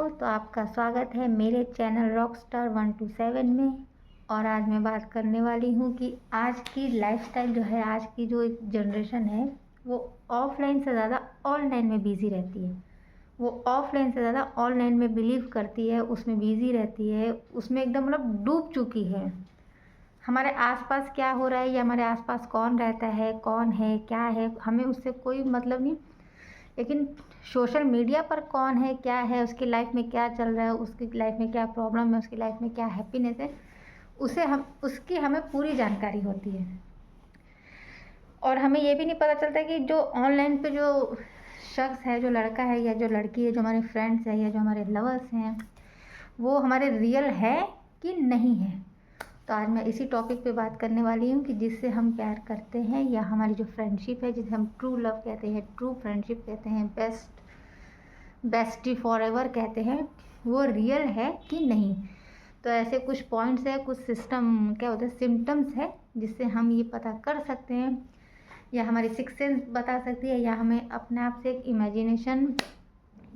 तो आपका स्वागत है मेरे चैनल रॉकस्टार 127 में। और आज मैं बात करने वाली हूँ कि आज की लाइफस्टाइल जो है, आज की जो जनरेशन है वो ऑफलाइन से ज़्यादा ऑनलाइन में बिज़ी रहती है। वो ऑफलाइन से ज़्यादा ऑनलाइन में बिलीव करती है, उसमें बिज़ी रहती है, उसमें एकदम मतलब डूब चुकी है। हमारे आसपास क्या हो रहा है या हमारे आसपास कौन रहता है, कौन है, क्या है, हमें उससे कोई मतलब नहीं। लेकिन सोशल मीडिया पर कौन है, क्या है, उसकी लाइफ में क्या चल रहा है, उसकी लाइफ में क्या प्रॉब्लम है, उसकी लाइफ में क्या हैप्पीनेस है, उसकी हमें पूरी जानकारी होती है। और हमें ये भी नहीं पता चलता कि जो ऑनलाइन पे जो शख्स है, जो लड़का है या जो लड़की है, जो हमारे फ्रेंड्स हैं या जो हमारे लवर्स हैं, वो हमारे रियल है कि नहीं है। तो आज मैं इसी टॉपिक पे बात करने वाली हूँ कि जिससे हम प्यार करते हैं या हमारी जो फ्रेंडशिप है, जिसे हम ट्रू लव कहते हैं, ट्रू फ्रेंडशिप कहते हैं, बेस्टी फॉर एवर कहते हैं, वो रियल है कि नहीं। तो ऐसे कुछ पॉइंट्स है, कुछ सिस्टम क्या होता है, सिम्टम्स है, जिससे हम ये पता कर सकते हैं या हमारी सिक्स सेंस बता सकती है या हमें अपने आप से एक इमेजिनेशन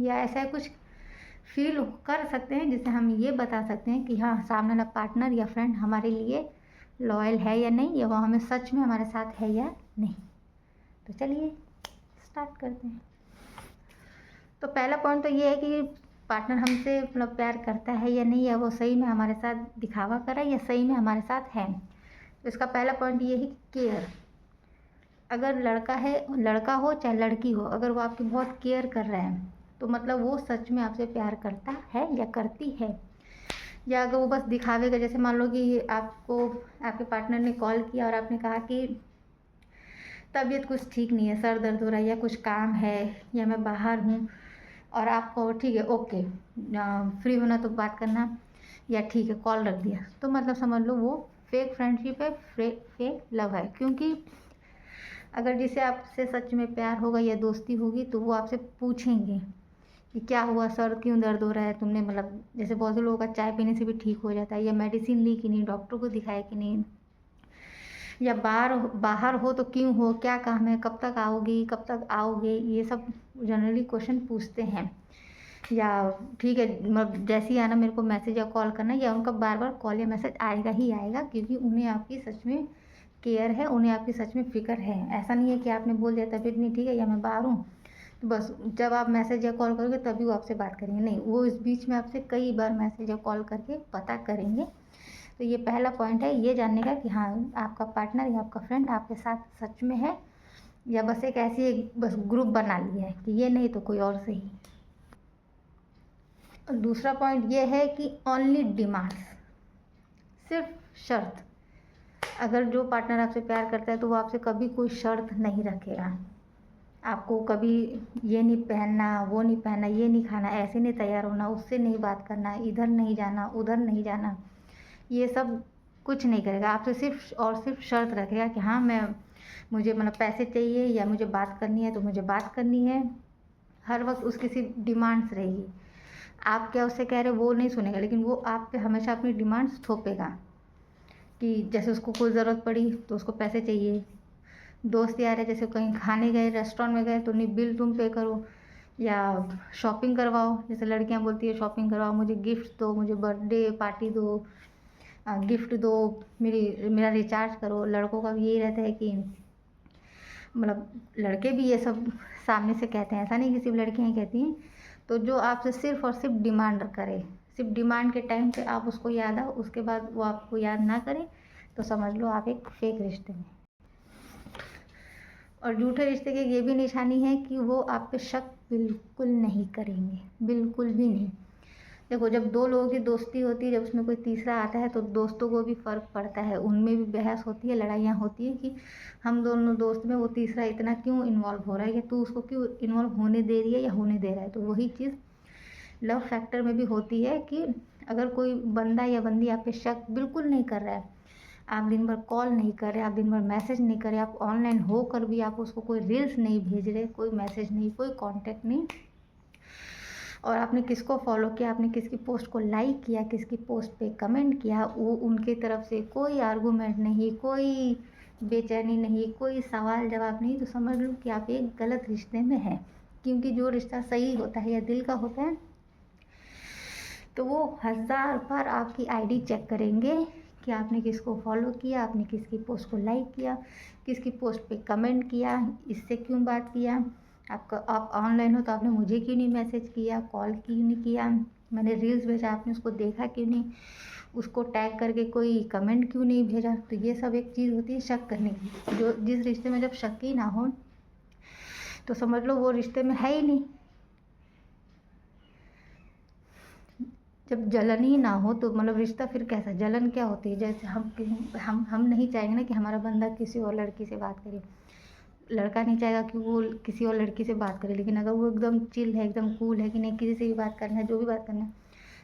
या ऐसा कुछ फील कर सकते हैं जिससे हम ये बता सकते हैं कि हाँ, सामने वाला पार्टनर या फ्रेंड हमारे लिए लॉयल है या नहीं, या वो हमें सच में हमारे साथ है या नहीं। तो चलिए स्टार्ट करते हैं। तो पहला पॉइंट तो ये है कि पार्टनर हमसे मतलब प्यार करता है या नहीं, या वो सही में हमारे साथ दिखावा कर रहा है या सही में हमारे साथ है। तो इसका पहला पॉइंट ये है कि केयर। अगर लड़का हो चाहे लड़की हो, अगर वो आपकी बहुत केयर कर रहा है तो मतलब वो सच में आपसे प्यार करता है या करती है। या अगर वो बस दिखावे का, जैसे मान लो कि आपको आपके पार्टनर ने कॉल किया और आपने कहा कि तबीयत कुछ ठीक नहीं है, सर दर्द हो रहा है या कुछ काम है या मैं बाहर हूँ, और आपको ठीक है, ओके, फ्री होना तो बात करना, या ठीक है कॉल रख दिया, तो मतलब समझ लो वो फेक फ्रेंडशिप है, फेक लव है। क्योंकि अगर जिसे आपसे सच में प्यार होगा या दोस्ती होगी तो वो आपसे पूछेंगे कि क्या हुआ, सर क्यों दर्द हो रहा है, तुमने मतलब जैसे बहुत से लोगों का चाय पीने से भी ठीक हो जाता है, या मेडिसिन ली कि नहीं, डॉक्टर को दिखाया कि नहीं, या बाहर हो तो क्यों हो, क्या काम है, कब तक आओगी, कब तक आओगे, ये सब जनरली क्वेश्चन पूछते हैं। या ठीक है, मतलब जैसे ही आना मेरे को मैसेज या कॉल करना, या उनका बार बार कॉल या मैसेज आएगा ही आएगा, क्योंकि उन्हें आपकी सच में केयर है, उन्हें आपकी सच में फ़िक्र है। ऐसा नहीं है कि आपने बोल दिया तबीयत नहीं ठीक है या मैं बाहर हूँ तो बस जब आप मैसेज या कॉल करोगे तभी वो आपसे बात करेंगे, नहीं, वो इस बीच में आपसे कई बार मैसेज या कॉल करके पता करेंगे। तो ये पहला पॉइंट है, ये जानने का कि हाँ, आपका पार्टनर या आपका फ्रेंड आपके साथ सच में है, या बस एक ऐसी एक बस ग्रुप बना लिया है कि ये नहीं तो कोई और सही। और दूसरा पॉइंट ये है कि ओनली डिमांड्स, सिर्फ शर्त। अगर जो पार्टनर आपसे प्यार करता है तो वो आपसे कभी कोई शर्त नहीं रखेगा। आपको कभी ये नहीं पहनना, वो नहीं पहनना, ये नहीं खाना, ऐसे नहीं तैयार होना, उससे नहीं बात करना, इधर नहीं जाना, उधर नहीं जाना, ये सब कुछ नहीं करेगा। आपसे सिर्फ और सिर्फ शर्त रखेगा कि हाँ, मुझे मतलब पैसे चाहिए या मुझे बात करनी है तो मुझे बात करनी है। हर वक्त उसकी सिर्फ डिमांड्स रहेगी। आप क्या उससे कह रहे हो वो नहीं सुनेगा, लेकिन वो आप पे हमेशा अपनी डिमांड्स थोपेगा। कि जैसे उसको कोई ज़रूरत पड़ी तो उसको पैसे चाहिए, दोस्त यार है जैसे कहीं खाने गए, रेस्टोरेंट में गए तो नहीं, बिल तुम पे करो, या शॉपिंग करवाओ, जैसे लड़कियां बोलती है शॉपिंग करवाओ, मुझे गिफ्ट दो, मुझे बर्थडे पार्टी दो, गिफ्ट दो, मेरा रिचार्ज करो। लड़कों का भी यही रहता है कि मतलब लड़के भी ये सब सामने से कहते हैं, ऐसा नहीं कि सिर्फ लड़कियां ही कहती हैं। तो जो आपसे सिर्फ और सिर्फ डिमांड करे, सिर्फ डिमांड के टाइम पे आप उसको याद आओ, उसके बाद वो आपको याद ना करे, तो समझ लो आप एक फेक रिश्ते में। और झूठे रिश्ते की ये भी निशानी है कि वो आप पे शक बिल्कुल नहीं करेंगे, बिल्कुल भी नहीं। देखो, जब दो लोगों की दोस्ती होती है, जब उसमें कोई तीसरा आता है तो दोस्तों को भी फ़र्क पड़ता है, उनमें भी बहस होती है, लड़ाइयाँ होती हैं कि हम दोनों दोस्त में वो तीसरा इतना क्यों इन्वॉल्व हो रहा है, या तू उसको क्यों इन्वॉल्व होने दे रही है या होने दे रहा है। तो वही चीज़ लव फैक्टर में भी होती है कि अगर कोई बंदा या बंदी आप पे शक बिल्कुल नहीं कर रहा है, आप दिन भर कॉल नहीं कर रहे, आप दिन भर मैसेज नहीं कर रहे, आप ऑनलाइन होकर भी आप उसको कोई रील्स नहीं भेज रहे, कोई मैसेज नहीं, कोई कांटेक्ट नहीं, और आपने किसको फॉलो किया, आपने किसकी पोस्ट को लाइक किया, किसकी पोस्ट पे कमेंट किया, वो उनके तरफ से कोई आर्गूमेंट नहीं, कोई बेचैनी नहीं, कोई सवाल जवाब नहीं, तो समझ लो कि आप एक गलत रिश्ते में हैं। क्योंकि जो रिश्ता सही होता है या दिल का होता है तो वो 1000 बार आपकी आईडी चेक करेंगे कि आपने किसको फॉलो किया, आपने किसकी पोस्ट को लाइक किया, किसकी पोस्ट पे कमेंट किया, इससे क्यों बात किया, आप ऑनलाइन हो तो आपने मुझे क्यों नहीं मैसेज किया, कॉल क्यों नहीं किया, मैंने रील्स भेजा आपने उसको देखा क्यों नहीं, उसको टैग करके कोई कमेंट क्यों नहीं भेजा। तो ये सब एक चीज़ होती है शक करने की। जो जिस रिश्ते में जब शक ही ना हो तो समझ लो वो रिश्ते में है ही नहीं। जब जलन ही ना हो तो मतलब रिश्ता फिर कैसा, जलन क्या होती है? जैसे हम नहीं चाहेंगे ना कि हमारा बंदा किसी और लड़की से बात करे, लड़का नहीं चाहेगा कि वो किसी और लड़की से बात करे, लेकिन अगर वो एकदम चिल है, एकदम कूल है कि नहीं किसी से भी बात करना है, जो भी बात करना है,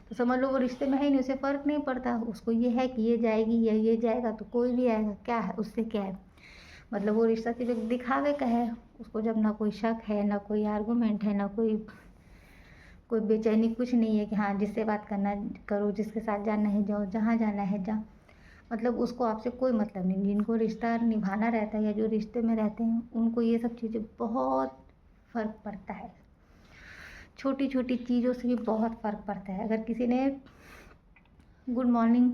तो समझ लो वो रिश्ते में है ही नहीं, उसे फ़र्क नहीं पड़ता। उसको ये है कि ये जाएगी या ये जाएगा तो कोई भी आएगा, क्या है उससे, क्या है मतलब। वो रिश्ता सिर्फ एक दिखावे का है। उसको जब ना कोई शक है, ना कोई आर्गूमेंट है, ना कोई बेचैनी, कुछ नहीं है कि हाँ जिससे बात करना करो, जिसके साथ जाना है जाओ, जहाँ जाना है जा, मतलब उसको आपसे कोई मतलब नहीं। जिनको रिश्ता निभाना रहता है या जो रिश्ते में रहते हैं उनको ये सब चीज़ें बहुत फ़र्क पड़ता है। छोटी छोटी चीज़ों से भी बहुत फ़र्क पड़ता है। अगर किसी ने गुड मॉर्निंग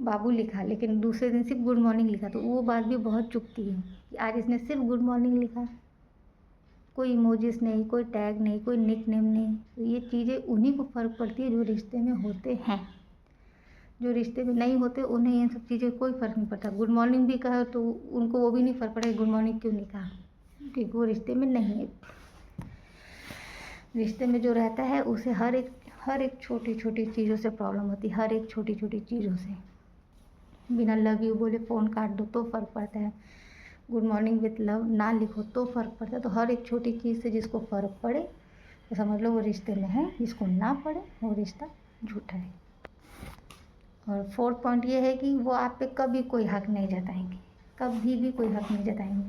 बाबू लिखा लेकिन दूसरे दिन सिर्फ गुड मॉर्निंग लिखा तो वो बात भी बहुत चुभती है कि आज इसने सिर्फ गुड मॉर्निंग लिखा, कोई इमोजीज नहीं, कोई टैग नहीं, कोई निक नेम नहीं। तो ये चीज़ें उन्हीं को फ़र्क पड़ती है जो रिश्ते में होते हैं। जो रिश्ते में नहीं होते उन्हें ये सब चीज़ें कोई फ़र्क नहीं पड़ता। गुड मॉर्निंग भी कहा तो उनको वो भी नहीं फ़र्क पड़ेगा गुड मॉर्निंग क्यों नहीं कहा, क्योंकि वो रिश्ते में नहीं है। रिश्ते में जो रहता है उसे हर एक छोटी छोटी चीज़ों से प्रॉब्लम होती है, हर एक छोटी छोटी चीज़ों से। बिना लव यू बोले फ़ोन काट दो तो फ़र्क पड़ता है, गुड मॉर्निंग विथ लव ना लिखो तो फ़र्क पड़ता है। तो हर एक छोटी चीज़ से जिसको फ़र्क पड़े तो समझ लो वो रिश्ते में है, जिसको ना पड़े वो रिश्ता झूठा है। और 4th पॉइंट ये है कि वो आप पे कभी कोई हक नहीं जताएंगे, कभी भी कोई हक नहीं जताएंगे।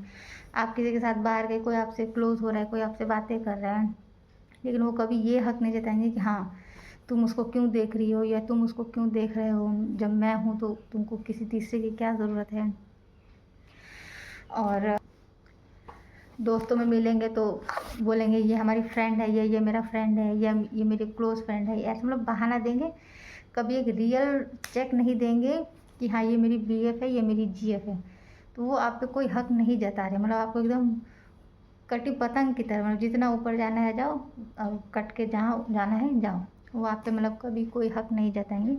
आप किसी के साथ बाहर गए, कोई आपसे क्लोज हो रहा है, कोई आपसे बातें कर रहा है, लेकिन वो कभी ये हक नहीं जताएंगे कि हाँ तुम उसको क्यों देख रही हो या तुम उसको क्यों देख रहे हो, जब मैं हूँ तो तुमको किसी तीसरे की क्या ज़रूरत है। और दोस्तों में मिलेंगे तो बोलेंगे ये हमारी फ्रेंड है, ये मेरा फ्रेंड है, या ये मेरे क्लोज फ्रेंड है, ऐसे मतलब बहाना देंगे। कभी एक रियल चेक नहीं देंगे कि हाँ ये मेरी BF है, ये मेरी GF है। तो वो आप पे कोई हक नहीं जता रहे, मतलब आपको एकदम कटी पतंग की तरह, मतलब जितना ऊपर जाना है जाओ और कट के जहाँ जाना है जाओ। वो आप पे मतलब कभी कोई हक नहीं जताएंगे।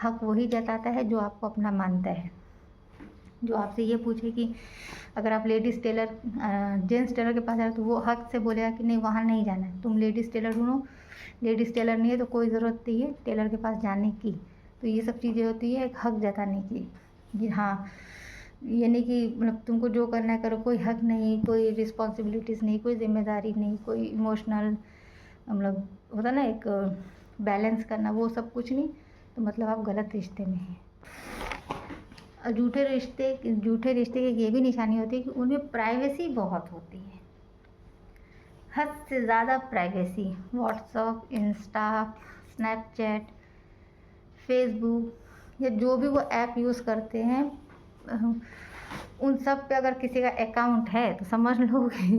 हक वही जताता है जो आपको अपना मानता है, जो आपसे ये पूछे कि अगर आप लेडीज़ टेलर जेंट्स टेलर के पास जा रहे हो तो वो हक से बोलेगा कि नहीं वहाँ नहीं जाना है, तुम लेडीज़ टेलर ढूंढो, लेडीज़ टेलर नहीं है तो कोई ज़रूरत नहीं है टेलर के पास जाने की। तो ये सब चीज़ें होती है एक हक जताने की कि हाँ, ये नहीं कि मतलब तुमको जो करना है करो, कोई हक नहीं, कोई रिस्पॉन्सिबिलिटीज़ नहीं, कोई जिम्मेदारी नहीं, कोई इमोशनल मतलब होता ना एक बैलेंस करना, वो सब कुछ नहीं। तो मतलब आप गलत रिश्ते में हैं। और झूठे रिश्ते की ये भी निशानी होती है कि उनमें प्राइवेसी बहुत होती है, हद से ज़्यादा privacy. WhatsApp, Insta, Snapchat, Facebook या जो भी वो ऐप यूज़ करते हैं उन सब पे अगर किसी का अकाउंट है तो समझ लो कि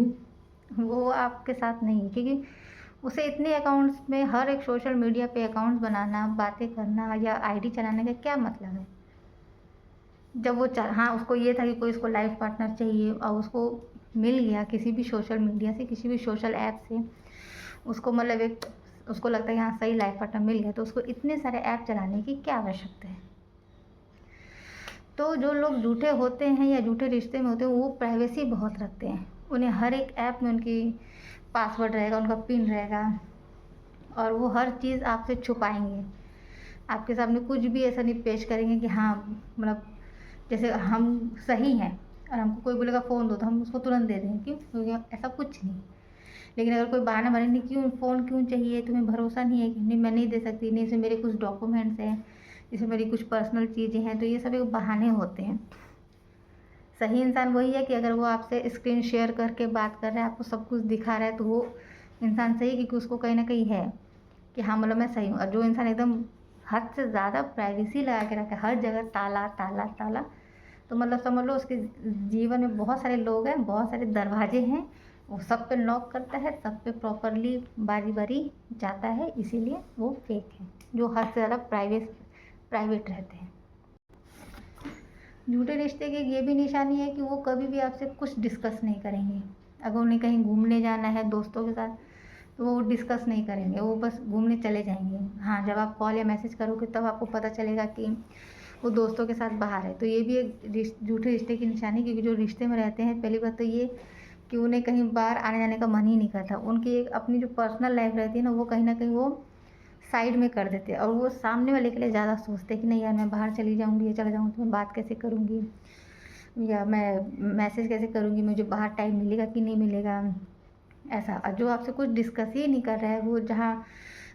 वो आपके साथ नहीं है, क्योंकि उसे इतने अकाउंट्स में हर एक सोशल मीडिया पे अकाउंट्स बनाना, बातें करना या आईडी चलाने का क्या मतलब है। जब वो हाँ उसको ये था कि कोई उसको लाइफ पार्टनर चाहिए और उसको मिल गया किसी भी सोशल मीडिया से, किसी भी सोशल ऐप से, उसको मतलब एक उसको लगता है कि हाँ सही लाइफ पार्टनर मिल गया, तो उसको इतने सारे ऐप चलाने की क्या आवश्यकता है। तो जो लोग झूठे होते हैं या झूठे रिश्ते में होते हैं वो प्राइवेसी बहुत रखते हैं। उन्हें हर एक ऐप में उनकी पासवर्ड रहेगा, उनका पिन रहेगा, और वो हर चीज़ आपसे छुपाएंगे। आपके सामने कुछ भी ऐसा नहीं पेश करेंगे कि हाँ मतलब जैसे हम सही हैं और हमको कोई बोलेगा फ़ोन दो तो हम उसको तुरंत दे देंगे, क्यों? क्योंकि ऐसा कुछ नहीं। लेकिन अगर कोई बहाना मारे नहीं क्यों फ़ोन क्यों चाहिए, तुम्हें भरोसा नहीं है कि नहीं मैं नहीं दे सकती, नहीं इसमें मेरे कुछ डॉक्यूमेंट्स हैं, इसमें मेरी कुछ पर्सनल चीज़ें हैं, तो ये सब एक बहाने होते हैं। सही इंसान वही है कि अगर वो आपसे स्क्रीन शेयर करके बात कर रहा है, आपको सब कुछ दिखा रहा है, तो वो इंसान सही है, क्योंकि उसको कहीं ना कहीं है कि हाँ मतलब मैं सही हूँ। और जो इंसान एकदम हद से ज़्यादा प्राइवेसी लगा के रखा है, हर जगह ताला ताला ताला, तो मतलब समझ लो उसके जीवन में बहुत सारे लोग हैं, बहुत सारे दरवाजे हैं वो सब पे नॉक करता है, सब पे प्रॉपरली बारी बारी जाता है, इसीलिए वो फेक है, जो हद से ज़्यादा प्राइवेट रहते हैं। झूठे रिश्ते की ये भी निशानी है कि वो कभी भी आपसे कुछ डिस्कस नहीं करेंगे। अगर उन्हें कहीं घूमने जाना है दोस्तों के साथ, तो वो डिस्कस नहीं करेंगे, वो बस घूमने चले जाएंगे। हाँ, जब आप कॉल या मैसेज करोगे तब आपको पता चलेगा कि वो दोस्तों के साथ बाहर है। तो ये भी एक झूठे रिश्ते की निशानी, क्योंकि जो रिश्ते में रहते हैं, पहली बात तो ये कि उन्हें कहीं बाहर आने जाने का मन ही नहीं करता। उनकी एक अपनी जो पर्सनल लाइफ रहती है ना, वो कहीं ना कहीं वो साइड में कर देते हैं, और वो सामने वाले के लिए ज़्यादा सोचते हैं कि नहीं यार, मैं बाहर चली जाऊँगी या चला जाऊँगी तो मैं बात कैसे करूँगी, या मैं मैसेज कैसे करूँगी, मुझे बाहर टाइम मिलेगा कि नहीं मिलेगा, ऐसा। और जो आपसे कुछ डिस्कस ही नहीं कर रहा है, वो जहाँ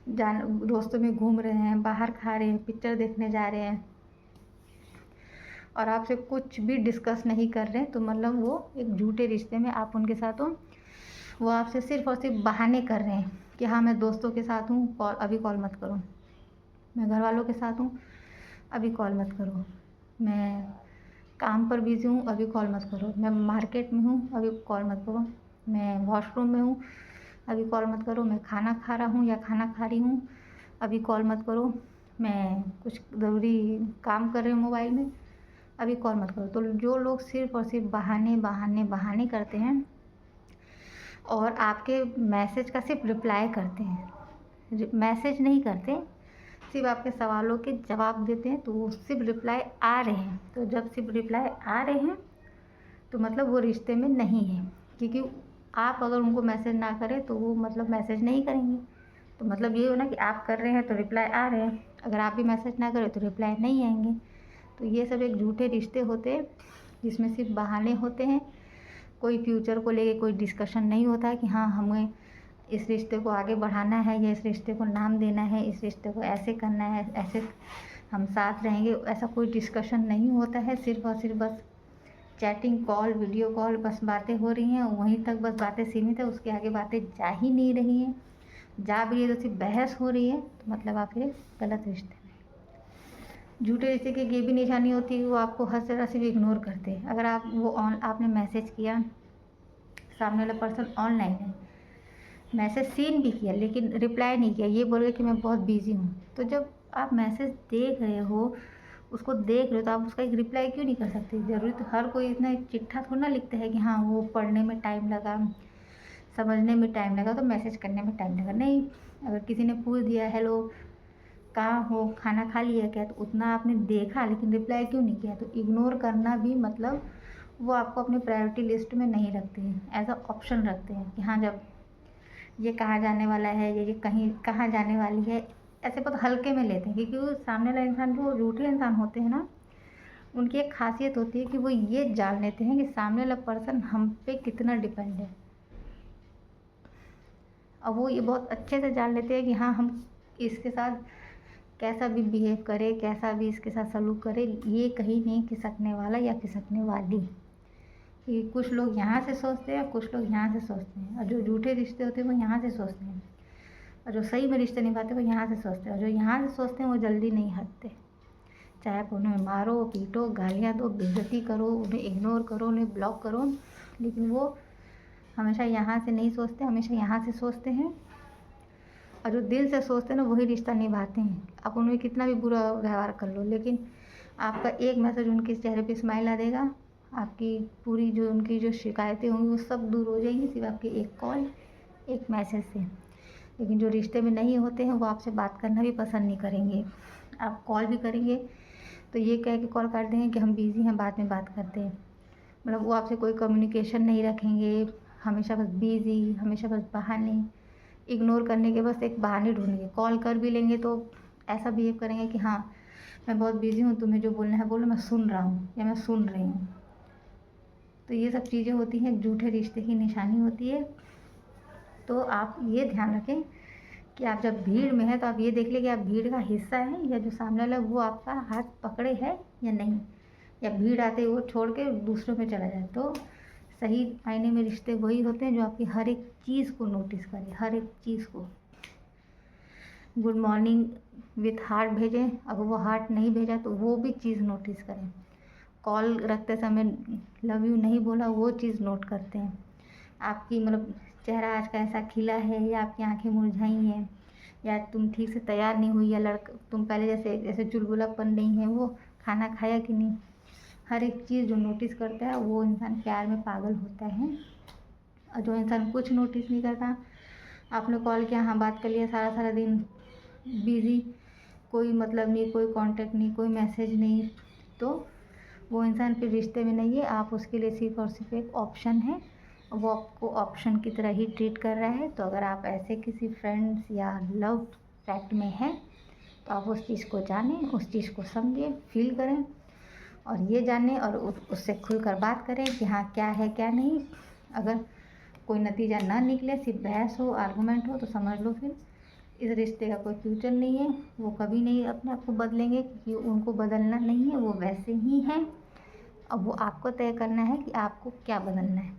दोस्तों में घूम रहे हैं, बाहर खा रहे हैं, पिक्चर देखने जा रहे हैं, और आपसे कुछ भी डिस्कस नहीं कर रहे हैं, तो मतलब वो एक झूठे रिश्ते में आप उनके साथ हो। वो आपसे सिर्फ और सिर्फ बहाने कर रहे हैं कि हाँ, मैं दोस्तों के साथ हूँ, अभी कॉल मत करो, मैं घर वालों के साथ हूँ, अभी कॉल मत करो, मैं काम पर बिज़ी हूँ, अभी कॉल मत करो, मैं मार्केट में हूँ, अभी कॉल मत करो, मैं वॉशरूम में हूँ, अभी कॉल मत करो, मैं खाना खा रहा हूँ या खाना खा रही हूँ, अभी कॉल मत करो, मैं कुछ ज़रूरी काम कर रही हूँ मोबाइल में, अभी कॉल मत करो। तो जो लोग सिर्फ और सिर्फ बहाने बहाने बहाने करते हैं और आपके मैसेज का सिर्फ रिप्लाई करते हैं, मैसेज नहीं करते, सिर्फ आपके सवालों के जवाब देते हैं, तो वो सिर्फ रिप्लाई आ रहे हैं। तो जब सिर्फ रिप्लाई आ रहे हैं तो मतलब वो रिश्ते में नहीं है, क्योंकि आप अगर उनको मैसेज ना करें तो वो मतलब मैसेज नहीं करेंगे। तो मतलब ये हो ना कि आप कर रहे हैं तो रिप्लाई आ रहे हैं, अगर आप भी मैसेज ना करें तो रिप्लाई नहीं आएंगे। तो ये सब एक झूठे रिश्ते होते हैं, जिसमें सिर्फ बहाने होते हैं, कोई फ्यूचर को लेके कोई डिस्कशन नहीं होता है कि हाँ, हमें इस रिश्ते को आगे बढ़ाना है, या इस रिश्ते को नाम देना है, इस रिश्ते को ऐसे करना है, ऐसे हम साथ रहेंगे, ऐसा कोई डिस्कशन नहीं होता है। सिर्फ और सिर्फ बस चैटिंग, कॉल, वीडियो कॉल, बस बातें हो रही हैं, वहीं तक बस बातें सीमित है, उसके आगे बातें जा ही नहीं रही हैं। जा भी है तो सिर्फ बहस हो रही है, तो मतलब आप ये गलत रिश्ते में। झूठे रिश्ते की ये भी निशानी होती है, वो आपको हर तरह से भी इग्नोर करते हैं। अगर आपने मैसेज किया, सामने वाला पर्सन ऑनलाइन है, मैसेज सीन भी किया लेकिन रिप्लाई नहीं किया, ये बोल रहे कि मैं बहुत बिज़ी हूँ, तो जब आप मैसेज देख रहे हो, उसको देख रहे हो, तो आप उसका एक रिप्लाई क्यों नहीं कर सकते? ज़रूरी तो हर कोई इतना चिट्ठा थोड़ा ना लिखता है कि हाँ, वो पढ़ने में टाइम लगा, समझने में टाइम लगा तो मैसेज करने में टाइम लगा। नहीं, अगर किसी ने पूछ दिया हेलो कहाँ हो, खाना खा लिया क्या, तो उतना आपने देखा लेकिन रिप्लाई क्यों नहीं किया? तो इग्नोर करना भी मतलब वो आपको अपनी प्रायोरिटी लिस्ट में नहीं रखते हैं, एज अ ऑप्शन रखते हैं कि हाँ, जब ये कहाँ जाने वाला है, ये कहीं कहाँ जाने वाली है, ऐसे बहुत हल्के में लेते हैं। क्योंकि वो सामने वाला इंसान, जो रूठे इंसान होते हैं ना, उनकी एक खासियत होती है कि वो ये जान लेते हैं कि सामने वाला पर्सन हम पे कितना डिपेंड है, और वो ये बहुत अच्छे से जान लेते हैं कि हाँ, हम इसके साथ कैसा भी बिहेव करें, कैसा भी इसके साथ सलूक करें, ये कहीं नहीं खिसकने वाला या खिसकने वाली। कि कुछ लोग यहाँ से सोचते हैं, कुछ लोग यहाँ से सोचते हैं, और जो झूठे रिश्ते होते हैं वो यहाँ से सोचते हैं, और जो सही में रिश्ते निभाते हैं वो यहाँ से सोचते हैं, और जो यहाँ से सोचते हैं वो जल्दी नहीं हटते। चाहे आप उन्हें मारो, पीटो, गालियाँ दो, बेइज्जती करो, उन्हें इग्नोर करो, उन्हें ब्लॉक करो, लेकिन वो हमेशा यहाँ से नहीं सोचते, हमेशा यहाँ से सोचते हैं। और जो दिल से सोचते हैं ना, वही रिश्ता निभाते हैं। आप उनमें कितना भी बुरा व्यवहार कर लो, लेकिन आपका एक मैसेज उनके चेहरे पे स्माइल ला देगा, आपकी पूरी जो उनकी जो शिकायतें होंगी वो सब दूर हो जाएंगी, सिर्फ आपके एक कॉल, एक मैसेज से। लेकिन जो रिश्ते में नहीं होते हैं वो आपसे बात करना भी पसंद नहीं करेंगे। आप कॉल भी करेंगे तो ये कह के कॉल कर देंगे कि हम बिज़ी हैं, बाद में बात करते हैं। मतलब वो आपसे कोई कम्युनिकेशन नहीं रखेंगे, हमेशा बस बिज़ी, हमेशा बस बहाने, इग्नोर करने के बस एक बहाने ढूंढेंगे। कॉल कर भी लेंगे तो ऐसा बिहेव करेंगे कि हाँ, मैं बहुत बिज़ी हूँ, तुम्हें जो बोलना है बोलो, मैं सुन रहा हूँ या मैं सुन रही हूँ। तो ये सब चीज़ें होती हैं, झूठे रिश्ते की निशानी होती है। तो आप ये ध्यान रखें कि आप जब भीड़ में हैं तो आप ये देख लें कि आप भीड़ का हिस्सा हैं, या जो सामने वाला वो आपका हाथ पकड़े है या नहीं, या भीड़ आते ही वो छोड़ के दूसरों में चला जाए। तो सही मायने में रिश्ते वही होते हैं जो आपकी हर एक चीज़ को नोटिस करें, हर एक चीज़ को। गुड मॉर्निंग विथ हार्ट भेजें, अगर वो हार्ट नहीं भेजा तो वो भी चीज़ नोटिस करें। कॉल रखते समय लव यू नहीं बोला, वो चीज़ नोट करते हैं। आपकी मतलब चेहरा आज का ऐसा खिला है या आपकी आंखें मुरझाई हैं या तुम ठीक से तैयार नहीं हुई या लड़का तुम पहले जैसे जैसे चुलबुलापन नहीं है, वो खाना खाया कि नहीं, हर एक चीज़ जो नोटिस करता है वो इंसान प्यार में पागल होता है। और जो इंसान कुछ नोटिस नहीं करता, आपने कॉल किया, हाँ बात कर लिया, सारा सारा दिन बिज़ी, कोई मतलब नहीं, कोई कांटेक्ट नहीं, कोई मैसेज नहीं, तो वो इंसान फिर रिश्ते में नहीं है। आप उसके लिए सिर्फ और सिर्फ एक ऑप्शन है, वो आपको ऑप्शन की तरह ही ट्रीट कर रहा है। तो अगर आप ऐसे किसी फ्रेंड्स या लव पैक्ट में हैं तो आप उस चीज़ को जानें, उस चीज़ को समझें, फील करें और ये जानें और उससे खुलकर बात करें कि हाँ क्या है क्या नहीं। अगर कोई नतीजा ना निकले, सिर्फ बहस हो, आर्गूमेंट हो, तो समझ लो फिर इस रिश्ते का कोई फ्यूचर नहीं है। वो कभी नहीं अपने आप को बदलेंगे क्योंकि उनको बदलना नहीं है, वो वैसे ही हैं। अब वो आपको तय करना है कि आपको क्या बदलना है,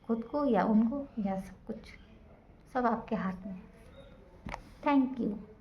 खुद को या उनको या सब कुछ, सब आपके हाथ में। Thank you.